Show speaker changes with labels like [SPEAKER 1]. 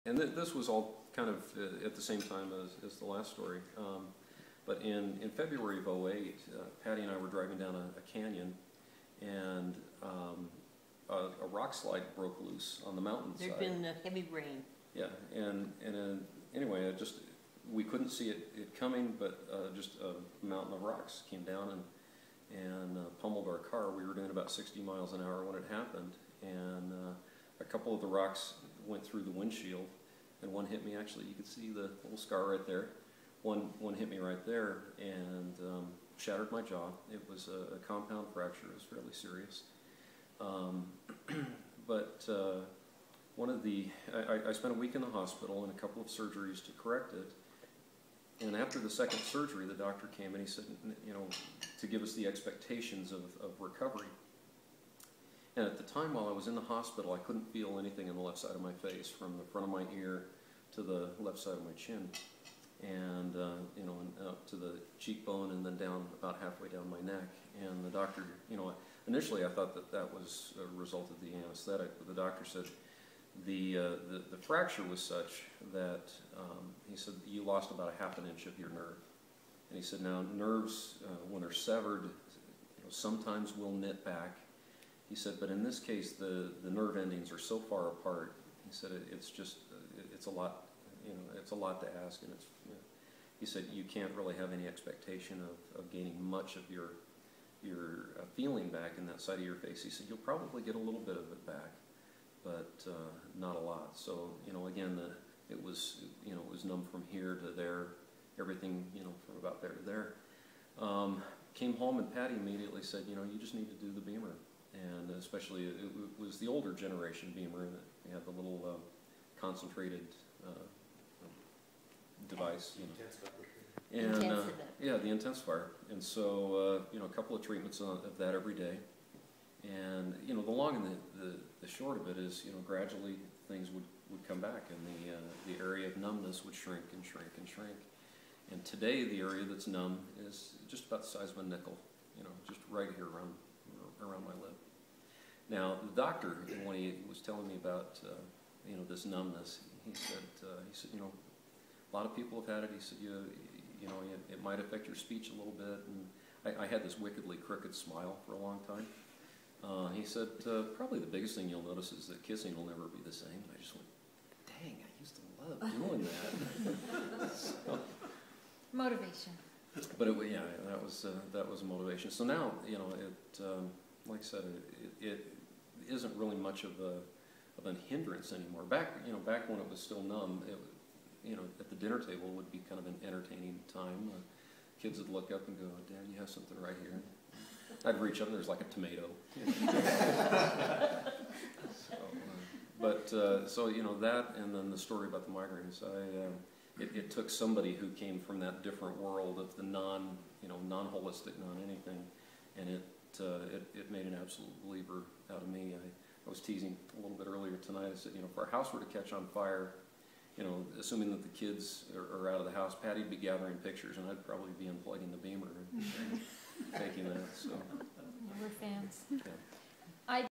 [SPEAKER 1] And this was all kind of at the same time as the last story. But in February of '08, Patty and I were driving down a canyon, and a rock slide broke loose on the mountainside.
[SPEAKER 2] There'd been a heavy rain.
[SPEAKER 1] Yeah, and anyway, we couldn't see it coming, but just a mountain of rocks came down and pummeled our car. We were doing about 60 miles an hour when it happened, and a couple of the rocks went through the windshield, and one hit me. Actually, you could see the little scar right there. One hit me right there and shattered my jaw. It was a compound fracture. It was fairly serious. But I spent a week in the hospital and a couple of surgeries to correct it. And after the second surgery, the doctor came and he said, you know, to give us the expectations of recovery. And at the time while I was in the hospital, I couldn't feel anything in the left side of my face, from the front of my ear to the left side of my chin, and you know, and up to the cheekbone, and then down about halfway down my neck. And the doctor, you know, initially I thought that was a result of the anesthetic, but the doctor said the fracture was such that he said you lost about a half an inch of your nerve. And he said, now nerves, when they're severed, you know, sometimes will knit back. He said, but in this case, the nerve endings are so far apart. He said it's a lot, you know, it's a lot to ask, and it's. You know, he said you can't really have any expectation of gaining much of your feeling back in that side of your face. He said you'll probably get a little bit of it back, but not a lot. So you know, again, it was numb from here to there, everything, you know, from about there to there. Came home, and Patty immediately said, you know, you just need to do the BEMER. And especially, it was the older generation BEMER, that we had the little concentrated device, you know. And yeah, the intensifier. And so, you know, a couple of treatments of that every day. And you know, the long and the short of it is, you know, gradually things would come back, and the area of numbness would shrink and shrink and shrink. And today, the area that's numb is just about the size of a nickel, you know, just right here around my lip. Now, the doctor, when he was telling me about you know, this numbness, he said, you know, a lot of people have had it. He said, you know, it might affect your speech a little bit. And I had this wickedly crooked smile for a long time. He said, probably the biggest thing you'll notice is that kissing will never be the same. And I just went, dang, I used to love doing that. So,
[SPEAKER 2] motivation.
[SPEAKER 1] But yeah, that was a motivation. So now, you know, like I said, it isn't really much of an hindrance anymore. Back when it was still numb, you know, at the dinner table would be kind of an entertaining time. Kids would look up and go, "Dad, you have something right here." I'd reach up and there's like a tomato. You know. So you know, that, and then the story about the migraines. It took somebody who came from that different world of the non-holistic, non-anything, and it made an absolute believer out of me. I was teasing a little bit earlier tonight. I said, you know, if our house were to catch on fire, you know, assuming that the kids are out of the house, Patty'd be gathering pictures, and I'd probably be unplugging the BEMER and taking that. So
[SPEAKER 2] We're fans.
[SPEAKER 1] yeah.